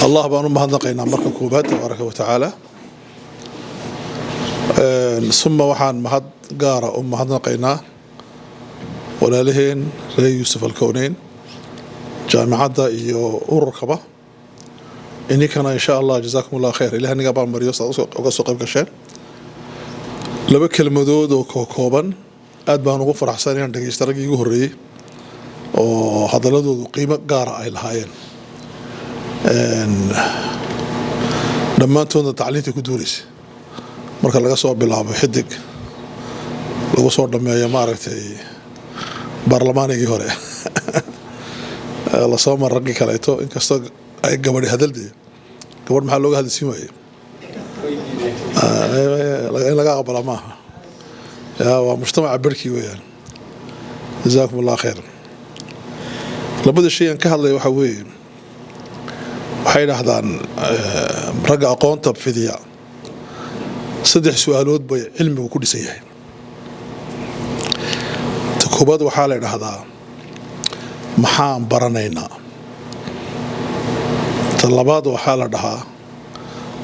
الله بأنه مهندقينا مركا كوبات تبارك وتعالى ثم وحان مهد قارة مهندقينا ولا لهين ري يوسف الكونين جامعة إيو أوركبة إني كان إن شاء الله جزاكم الله خير إلى هني قبل مريوس أقصى قبل كشان لبك المدود وكوكوبا أدبان وغفر حساني عندك يشترك يجوري وهذا لدو قيمة قارة أي الهاين لما أنتم تعليتي كدوريس مركا لغا سو بلابو خدق لغا سو دميا مارagtay baarlamaanigii hore la soo marqi kaleeto inkastoo ay gabadhi hadalday gabadh maxaa looga hadalsiin waayay laga aqbala maaha waa mujtamac barki weeyaan jazakumullahu khayr labada shay aan ka hadlay waxa weeye waxay dhahdaan rag aqoonta fidiya saddex su'aalood bay cilmigu ku dhisan yahay كوباد وحالة هذا محام برنينا طلبات وحالة ده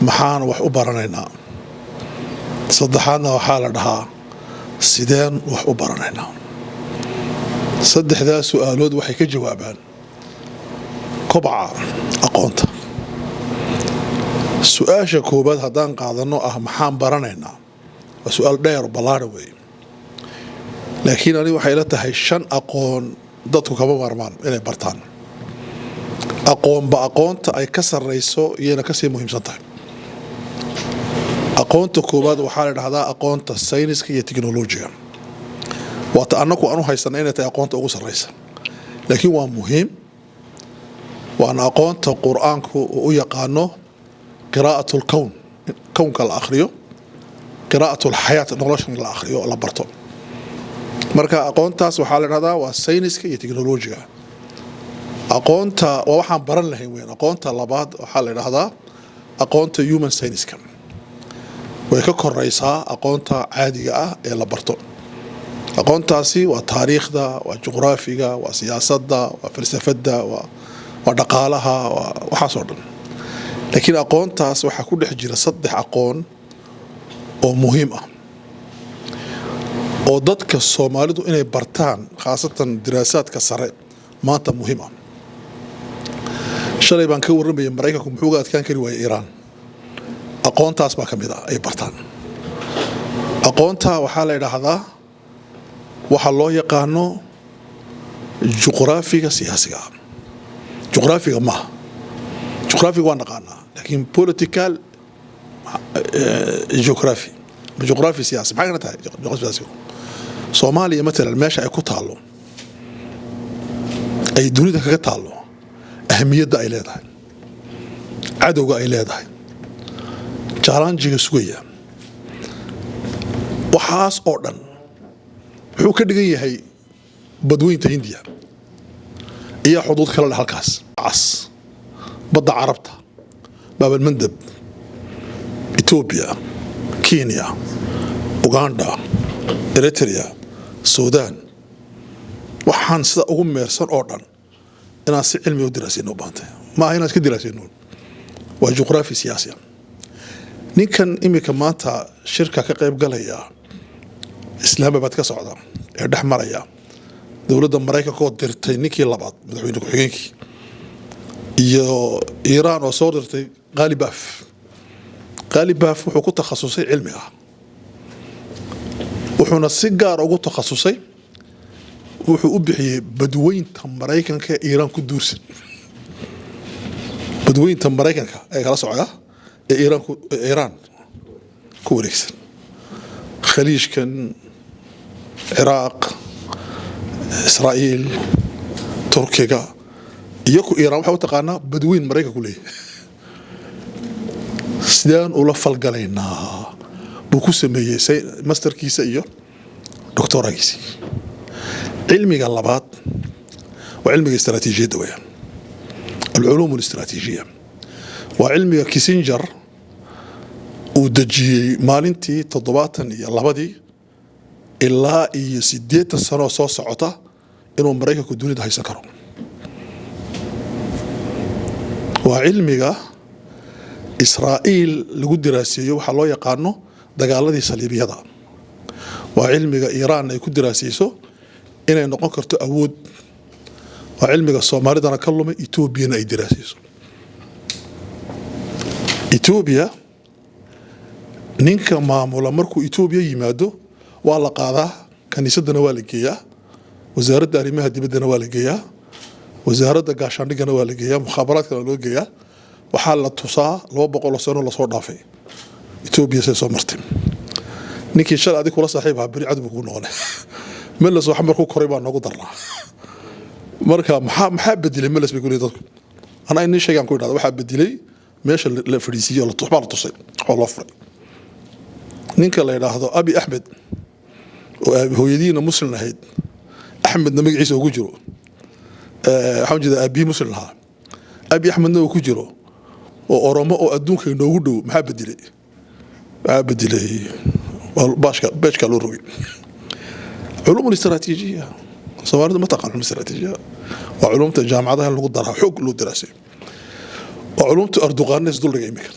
محان وحو برنينا صدحانا وحالة ده سيدان وحو برنينا صدح ذا سؤالود وحي كجوابان كبعة أقونت سؤال كوباد هدان قادنو محام برنينا وسؤال داير بلاروي لكن أنا وحيلتها الشن أقون ضدك كم مرمان إلى برتان أقون بأقون أي كسر رئيسه ينا كسر مهم صنطه أقون تكوباد وحالة هذا أقون الساينس كي التكنولوجيا وأنك أنا هاي سنين أقون تأقوس الرئيس لكن هو مهم وأنا أقون القرآن ويقانه قراءة الكون كون كالآخريو قراءة الحياة نولشن الآخريو على برتون marka aqoontaas waxa la radaa waa sayniska iyo teknolojiga aqoonta waxaan baran lahayn weyn aqoonta labaad waxa la radaa aqoonta human science way ka koraysaa aqoonta caadiga ah ee la barto aqoontaasi waa taariikhda waa juqraafiga waa siyaasadda waa falsafada waa dhaqaalaha waxa soo dhan laakiin aqoontaas waxa ku dhex jira saddex aqoon oo muhiim ah oo dadka Soomaalidu inay bartaan khaasatan diraasaadka sare maanta muhiim ah shalay baan ka warramay Mareykanku muxuu ga adkaan kari waayay Iran aqoontaas baa kamid ah ay bartaan aqoonta waxa la yiraahdaa waxa loo yaqaano juqraafiga siyaasiga juqraafiga ma juqraafiga waa naqaanaa laakiin political geography جغرافي سياسي ما كانت جغرافي سياسي صوماليا مثلا ماشي أي كتالو أي دنيا كتالو أهمية دا إلى ده عدو إلى ده جارانجي سوية وحاس أردن هو كدقية هي بدوين تهندية هي حدود خلال هالكاس عص بضع عربتها باب المندب إثيوبيا كينيا أوغندا إريتريا السودان وحان سدا ugu meersan oo dhan inaan si cilmi u diraasin u baantay ma ayna iska diraasin waa juqraafi siyaasi ninkan imika maanta shirka ka qayb galaya Islaamabad ka socda ee dhaxmaraya dawladda Mareykanka oo dirtay ninkii labaad madaxweyne ku xigeenkii iyo Iran oo soo dirtay Qalibaf wuxuu ku takhasusay cilmiga wuxuuna si gaar ugu takhasusay wuxuu u bixiyay badweynta Mareykanka ee Iran ku duursan badweynta Mareykanka ee kala socda ee Iran ku wareegsan khaliijkan Iraq Israa'iil Turkiga iyo ku Iran waxa uu taqaanaa badweyn Mareykanka ku leeyahay sidaan ula falgalaynaa buu ku sameeyay masterkiisa iyo doctoragiisa cilmiga labaad waa cilmiga istiraatiijiyadda weeyaan العلوم الاستراتيجية وعلمي كيسنجر ودجي مالنتي تضباطن يلابدي إلا يسديت السنة صوص عطا إنه مريكا كدوني ده هيسكروا وعلمي إسرائيل لقد دراسيه وحلو يقانو دقالدي صليبية دا وعلمي إيران يكون دراسيسو إنه نقول كرتو أود وعلمي الصومالي دا نكلمه إثيوبيا أي دراسيسو إثيوبيا نينكا معمولا مركو إثيوبيا يمادو والله قاضاه كنيسدنا والجيا وزارة arrimaha dibadda waa la geeyaa wasaaradda gaashaandhigana waa la geeyaa mukhaabaraadkana loo geeyaa waxaa la tusaa 200 sano la soo dhaafay Ethiopia soo martay ninkii shal adig kula saaxiib ah bari cad buu ku noqonay meel soo xamar ku koray baa noogu darnaa marka maxaa bedelay meel isbay kulay dadku ana in sheegan ku yiraahdo waxa bedelay meesha la fariisiyo la tuxbaa la tusay oo la furay ninka la yiraahdo Abi Ahmed oo hooyadiina muslim ahayd أحمد نمج عيسى وكجرو حمد أبي مسلم ها أبي أحمد نو كجرو وأرماء أدونك نودو محبد لي باشكا لوروي علوم الاستراتيجية صوارد ما تقع علوم الاستراتيجية وعلوم الجامعة هذا اللي قدرها حق له دراسة وعلوم أردوغان ناس دول رجيمك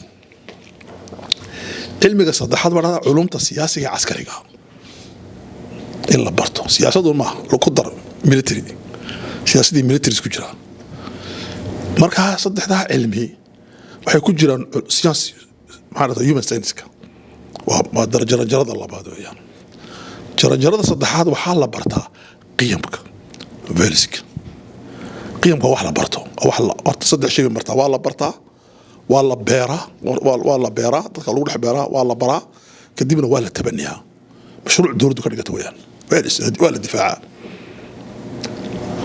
علمي صدحات برا علوم السياسية عسكرية إلا برضو سياسة ما لو قدر ميليتري سياسة دي ميليتري كجرا مركها صدق ده علمي وحي كجرا سياسي معناتها هيومن ساينسكا ودرجة جرد الله بعده يعني جرد صدحات وحالة برتا قيمك فيلسك قيمك وحلا برتو وحلا صدق شيء برتا والله برتا والله بيرا والله بيرا تقولوا بيرا والله برا كديبنا ولا تبنيها مشروع دورته كرجته ويان ولا الدفاع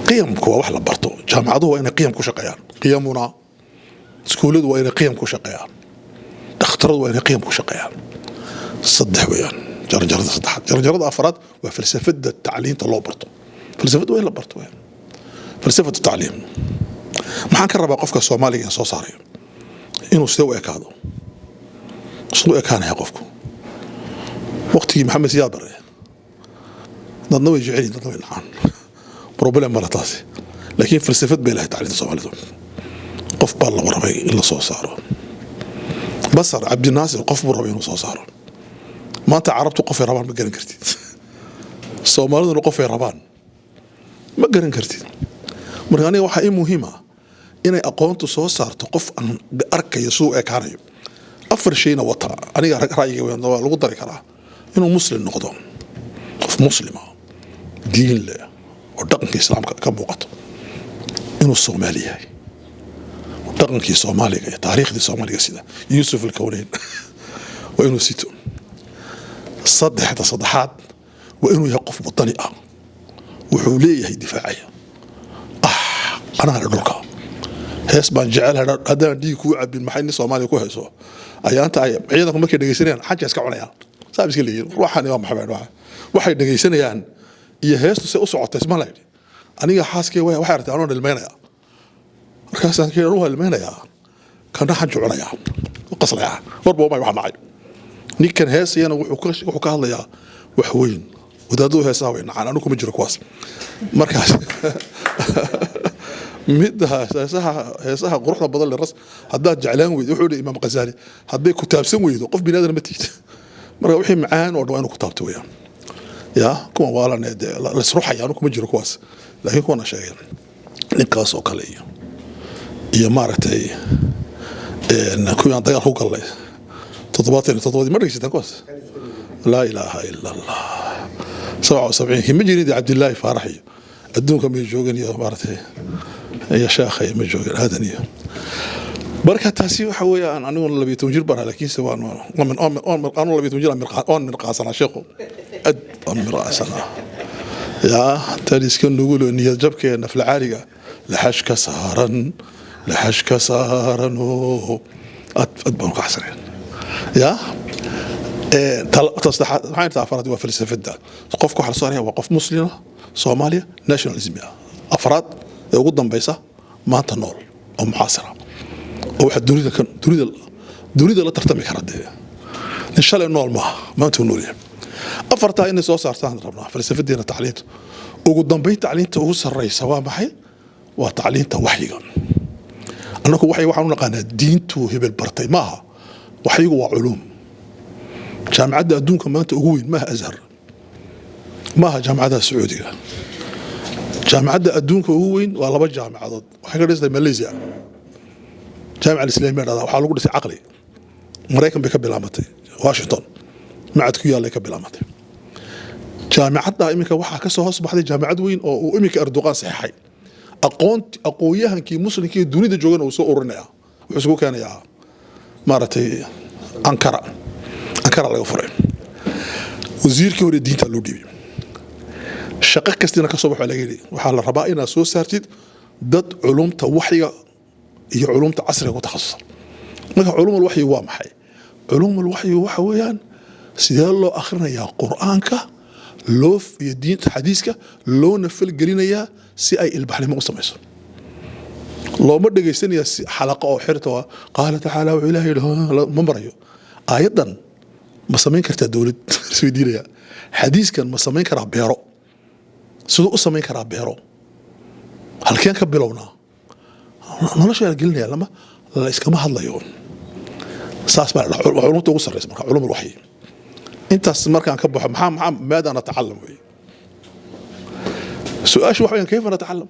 قيمك وحلا برتو جامعته وين قيمك شقيان قيمنا سكولد وين قيمك شقيان اخترض وين قيمك شقيان صدح ويان جرجرة صدحات جرجرة أفراد وفلسفة التعليم طلعوا برتو فلسفة وين برتو وين فلسفة التعليم ما كان ربع قفك الصومالي صاري إنه استوى كادو استوى كان يقفكم وقتي محمد سياد بري ضنوي جعلي ضنوي العان بروبلم مرتاسي لكن فلسفة بيلها تعليم الصومالي قف بالله وربي إلا صاروا بصر عبد الناصر قف بربي صاروا ما أنت عربت قف ربان ما قرن كرتي الصومالي قف ربان ما قرن كرتي مرغاني وحا مهمة إني أقوانتو صارت قف أن أركي يسوء كاريب أفر شيء وطا أنا رأيي لو قدر كراه إنه مسلم نقدم قف مسلمة دين له ودقن الإسلام كبوقته إنه الصومالي هاي ودقن الصومالي تاريخ الصومالي سيدا يوسف الكونين وإنه سيتون صدح حتى صدحات وإنه يقف بالطريقة وحوليه دفاعية أنا هردوكا هيس بان جعلها هذا ديكو عبد المحيني الصومالي كو هيسو أي أنت عيدكم ما كدغيسنيان حاجة اسكا عنيا صاحب اسكا ليين روحاني waa maxamed waxay dhageysanayaan iyo heestu si u socotay isma leeyahay aniga xaaskay waxay artay anoo dhilmeynaya markaas aan keenay ruuxa dhilmeynaya kana xaj cunaya qaslaya warba ma wax dhacay ninkan heesayana wuxuu ka hadlayaa wax weyn wadaadu heesaha weyn anu kuma jiro kuwaas markaas midda heesaha quruxda badan le ras haddaad jeclaan weydo wuxuu yidhi imaam Ghazali hadday ku taabsan weydo qof bini aadan ma tiid marka wixii macaan oo dhan inuu ku taabto weeyaan yaa kuma waalana la isruuxaya anu kuma jiro kuwaas laakiin kuna sheegay ninkaas oo kale iyo maaragtay kuwaan dagaal ku galay toddobaadii ma dhageysataan kuwaas laa ilaaha illa allah 77 ma jirin Cabdullaahi Faaraxi adduunka ma joogin iyo maaragtay يا شيخ ما جوجل هذا نية بركة تاسي وحوي أنا والله بيتوجر برا لكن سواء من أنا والله بيتوجر من قاصنا شيخو من رأسنا يا تالي سكن نقوله إن يجبك إن في العارقة لحشك سهرا أتبون قاصرين يا تصدح معين تعرفات وفلسفة ده قف كحل صارها وقف مسلمة صوماليا ناشوناليزم أفراد ugu بيسا ما تنول أو محاصرة أو واحد دوريدا لا ترتمي كرده إن شاء الله النول ما تنولي أفرتها إني سو صارتان ربنا فلسفة دينا تعليمته وقدام بيت تعليمته وصل الرئيس سواء محي وتعليمته وحيا annagu waxaan u naqaanaa diintu hebel bartay maaha waxaygu waa culuum jaamacadda adduunka maanta ugu weyn maaha azhar maaha jaamacadaha sacuudiga jaamacadda adduunka ugu weyn waa laba jaamacadood waxay ka dhisay Malaysia jaamica al-islaamiyya waxaa lagu dhisay caqli maraykan bay ka bilaabatay Washington macad ku yaallay ka bilaabatay jaamacadda iminka waxaa ka soo hoos baxday jaamacad weyn oo uu iminka Erdogan saxay aqoonyahankii muslimkii dunida joogana uu soo ururinaya wuxuu isku keenayaa maaragtay Ankara laga furay wasiirkii hore diinta loo dhiibay shaqo kastina ka soo baxay laga yiri waxaa la rabaa inaad soo saartid dad culumta waxyiga iyo culumta casriga ku takhasusay marka culumul waxyi waa maxay culumul waxyi waxa weeyaan sidee loo akhrinayaa quraanka loo iyo diinta xadiiska loona falgelinayaa si ay ilbaxnimo u samayso looma dhageysanaya xalaqo oo xirto qaala tacaala wa ilaahi ma marayo aayadan ma samayn kartaa dawlad isweydiinaya xadiiskan ma samayn karaa beero sidoo u samayn karaa beero halkeen ka bilowna nolosha la gelinaya lama la iskama hadlayo saas baa culumta ugu sareysa marka culumul waxyi intaas markaan ka baxo maxaa maada ana tacallam way su'aashu waxa weeyaan kayfa natacallam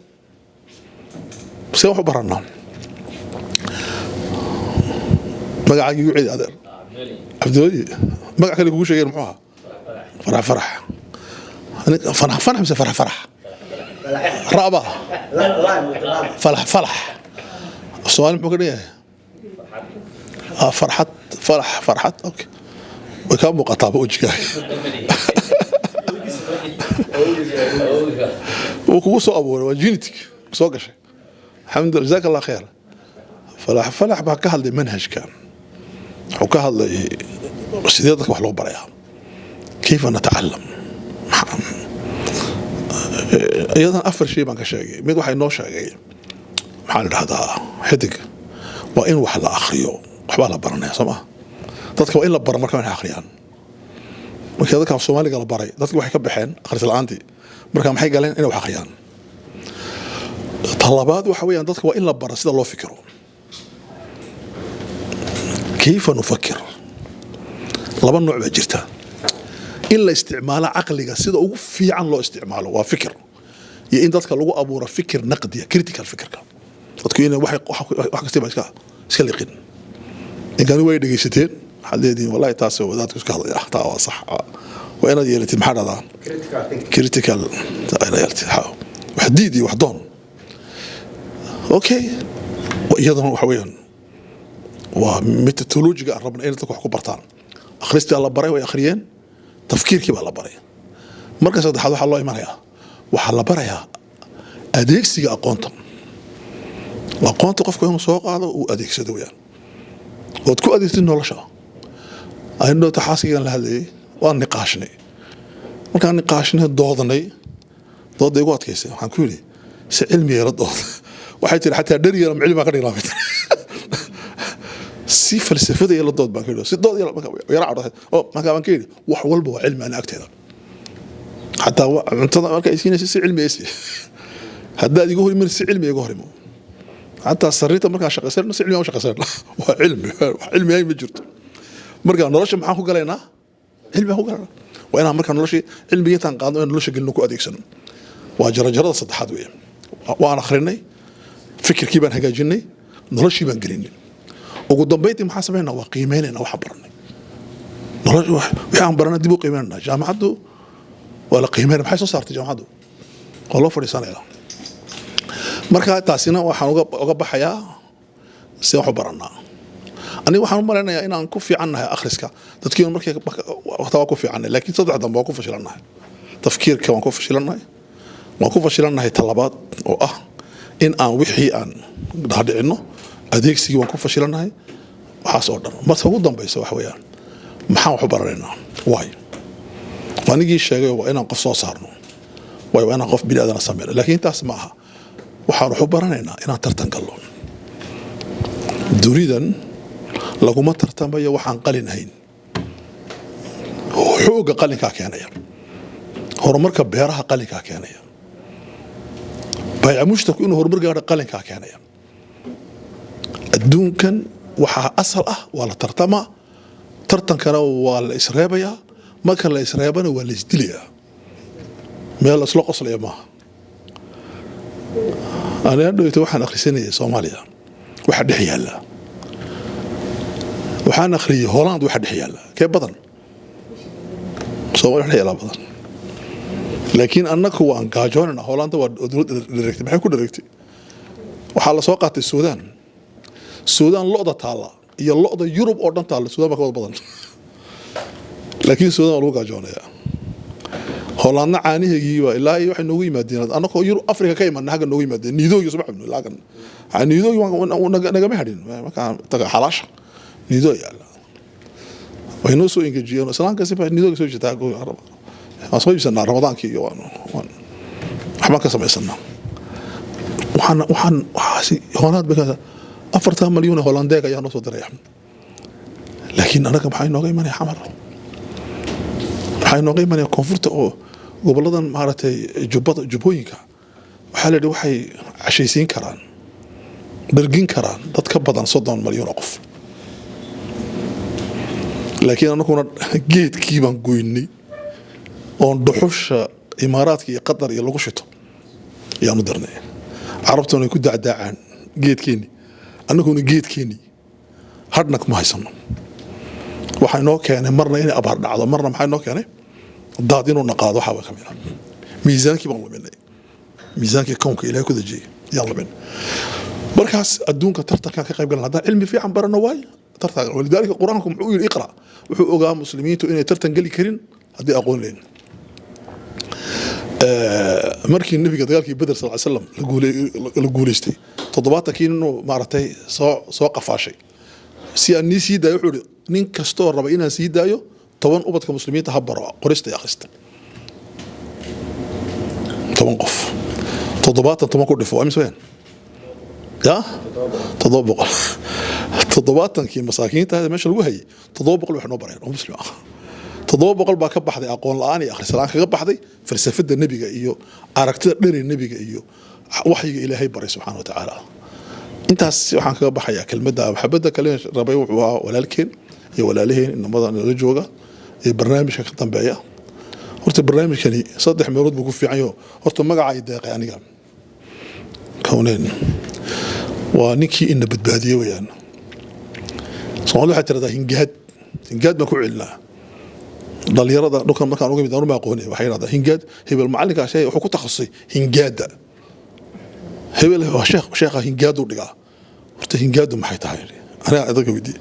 see wax barana magacaaga igu ciid adeer abdoodi magac kale kugu sheegay muxuu ahaa فرح مسا فرح رابع فرح السؤال ممكن ايه فرحت اوكي وكم مقاطعة وجهك وكوسو ابو وجينتك سوقش الحمد لله جزاك الله خير فرح بها كهل منهج كان وكهل سيدتك وحلو بريها كيف نتعلم ايضا افر شيء بان كشاغي ميد waxay noo sheegay maxaan dhahdaa xidig waa in wax la akhriyo waxba la baranaya sama dadka waa in la bar marka ay akhriyaan marka dadka Soomaaliga la baray dadku waxay ka baxeen akhris la'aantii marka maxay galeen inay wax akhriyaan talabaad waxa weeyaan dadka waa in la bar sida loo fikiro كيف نفكر laba nooc ba jirta in la isticmaalo aqliga sida ugu fiican loo isticmaalo waa fikir iyo in dadka lagu abuuro fikir naqdi critical fikirka dadku inay wax kasta iska liqin in kan way dhageysateen xadeedin wallahi taas oo dadku iska hadlaya taa waa sax waa inaad yeelatid maxaa dhada critical ayna yeelatid waxdiidi wax doon okay iyadana waxa weeyaan waa methodologiga rabna in dadku wax ku bartaan akhristi alla baray way akhriyeen tafkiirkii baa la baray marka saddexaad waxa loo imanayaa waxa la barayaa adeegsiga aqoonta qofku inuu soo qaado uu adeegsado weeyaan oo ku adeegsid nolosha aynu taxaasigan la hadlayay waan niqaashnay markaan niqaashnay doodnay igu adkaysay waxaan ku yiri si cilmiga la dood waxay tiri xataa dhariga cilmiga ka dhiglaamay si falsafada iyo dood baan ka yiri si dood yara cad oo markaan ka yiri wax walba waa cilmi aan agteeda حتى cuntada marka iskiinaysa si cilmi aysi haddaad igu horimin si cilmi igu horimo حتى sarriita marka shaqaysan si cilmi oo shaqaysan waa cilmi ay ma jirto marka nolosha maxaan ku galaynaa cilmi ku galana waa inaan marka nolosha cilmiga tan qaadno in nolosha gelino ku adeegsano waa jarajarada saddexaad weeyaan waan akhrinay fikirkii baan hagaajinay noloshii baan gelinay ugu dambeyntii maxaa sameynaa waa qiimeynayna wax baranay nolosha waxaan baranay dib u qiimeynaa jaamacaddu ولا قيمة بحيث صارت جامعته والله فريسان إله مركها تاسينا وحنا وجب حياة سيوح برنا أنا وحنا مرنا إن نكفي عنها آخرسك تذكير مركها وتوقف عنها لكن صدق دم وقف شلنا تفكير كمان وقف شلنا وقف شلنا هي طلبات إن وحي هذا إنه أديك سي وقف شلنا هي وحصل ما تقول دم بيسوي حويان محاو حبرنا واي وأنيجي الشيء وأنا قف صارنا وأنا قف بلادنا سمير لكن تسمعها وحروح برنا إن ترتن قلون دريدا لو ما ترتن بيا وحن قلنا هين حوق قلنا كأنيا هو مركب بيرها قلنا كأنيا بيع مشتك إنه هو مركب قلنا كأنيا الدون كان وحا أصل ولا ترتمى ترتن كان ولا إسرابيا ما كان لا إسرابنا ولا إسدليا ما الأسلوق أصل يا ما أنا أدو يتوحى نخري سنة صوماليا واحد حيالا وحان نخري هولاند واحد حيالا كيف بدن صوماليا حيالا بدن لكن أنك هو أنكاجون هولاند ودركتي ما حيكون دركتي وحال سوقات السودان لقطة تالا هي اللقطة يوروب أردن تالا السودان ما كود بدن لكن السودان لو كاجون يا هولاند عانيه جيوا إلا أي واحد نوي مدينة أنا كو يورو أفريقيا كيما نحن نوي مدينة نيدو يسمع منه لكن نيدو نجا ما حدين ما كان تجا حلاش نيدو يلا وينوسو إنك جيون سلام كسب نيدو يسوي شيء تاكو عرب أصوي بسنا رمضان كي يوانو حما كسب يسنا وحن وحاسي هولند بكذا 4 مليون هولندية يا نص دريح لكن أنا كم حين نوعي ماني حمر حين نوعي ماني كونفورت أو قبل مارتي جبوينكا وحالة وحي عشيسين كران برجين كران تتكبد 60 مليون قف لكن أنا كنا جيت كيبان قويني on dhuxusha imaaraadka iyo qatar iyo lagu shito yaanu darnay carabtuna ku dacdaacaan geedkeeni annaguna geedkeeni hadna kuma haysano waxa inoo keenay marna inay abaar dhacdo marna maxay inoo keenay daad inuu naqaado waxa ka mid ah miisaankii baan luminay miisaankii koonka ilaahay ku dajiyay yalla bin markaas adduunka tartanka ka qayb galan hadda cilmi fiican barano waay tartan walidaalka quraanku muxuu yiri iqra wuxuu ogaa muslimiintu inay tartan gali karin hadii aqoon leen markii nabiga dagaalkii badr sallallahu alayhi wasallam la guuleystay 70 inuu maartay soo qafaashay si aan sii daayo wuxuu nin kasto raba inaan sii daayo 10 ubadka muslimiinta habaro qorista iyo akhrista 10 qof 70 ku dhifo amseen ya 700 kii masaakiinta meesha lagu hayay 700 wax noo bareen oo muslim ah 700 baa ka baxday aqoon la'aan iyo akhris la'aan kaga baxday falsafada nabiga iyo aragtida dheer nabiga iyo waxyiga ilaahay baray subhanahu wa ta'ala intaas waxaan kaga baxayaa kelmadda maxabada kale rabay wuxuu ahaa walaalkeen iyo walaalaheen inamada la jooga ee barnaamijka ka dambeeya horta barnaamijkani 3 meelood buu ku fiican yahay horta magaca ay deeqay aniga kooneen waa ninkii in badbaadiyay weeyaan Soomaaliya waxay tiraahdaa hingaad baan ku celinaa dhalinyarada dhulkan markaan uga mid aanu ma aqoonay waxay yiraahdaan hingaad hebel macalinka shay wuxuu ku takhasusay hingaada hebel waa sheekha hingaad u dhigaa horta hingaadu maxay tahay ana adaga widi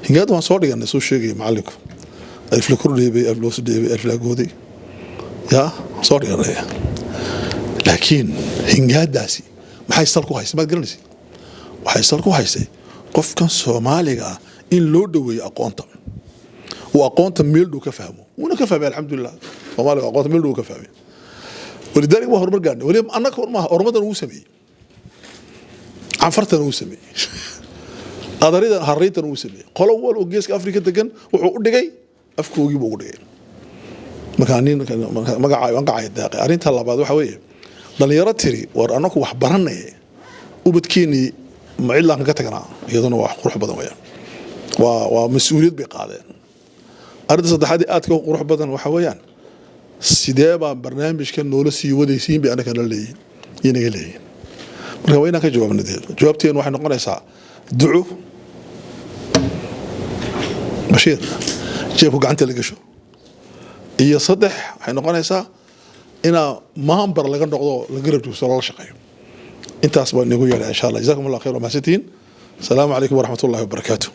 hingaad waan soo dhiganay soo sheegay macalinku alif la kordhiyay alif loo sidheeyay alif la gooday ya soo dhiganay laakiin hingaadaasi maxay sal ku haysay ma garanaysid waxay sal ku haysay qofkan Soomaaliga in loo dhaweeyo aqoonta وأقونت ميلدو كفهمه وأنا كفهم الحمد لله وما له أقونت ميلدو كفهمه ولذلك ما هو رمضان وليم أنا كمان رمضان وسمي عنفرت وسمي أدريد هريت وسمي قالوا أول وجيس أفريقيا تجن وعقد جاي أفكو يجيبوا عقد جاي مكانين مقعد داقي أرين تلا بعض وحويه ضليرات تري وأنا كو حبرنا وبتكيني معلا كتجنا يظن واحد قروح بدن وياه ومسؤولية بقاعدين أرد صدحاتي آتك وقروح بدن وحويان سيدابا برنامج كان نولسي وديسين بأنا كان اللي ينقل لي مركا وينا كجواب ندير جوابتين واحد نقول يسا دعو بشير جيبه قعنت لقشو إيا صدح حين نقول يسا إنا ما أمبر لغن نقضو لقرب توصل الله شقي انت أصبح نقول إن شاء الله جزاكم الله خير وما ستين السلام عليكم ورحمة الله وبركاته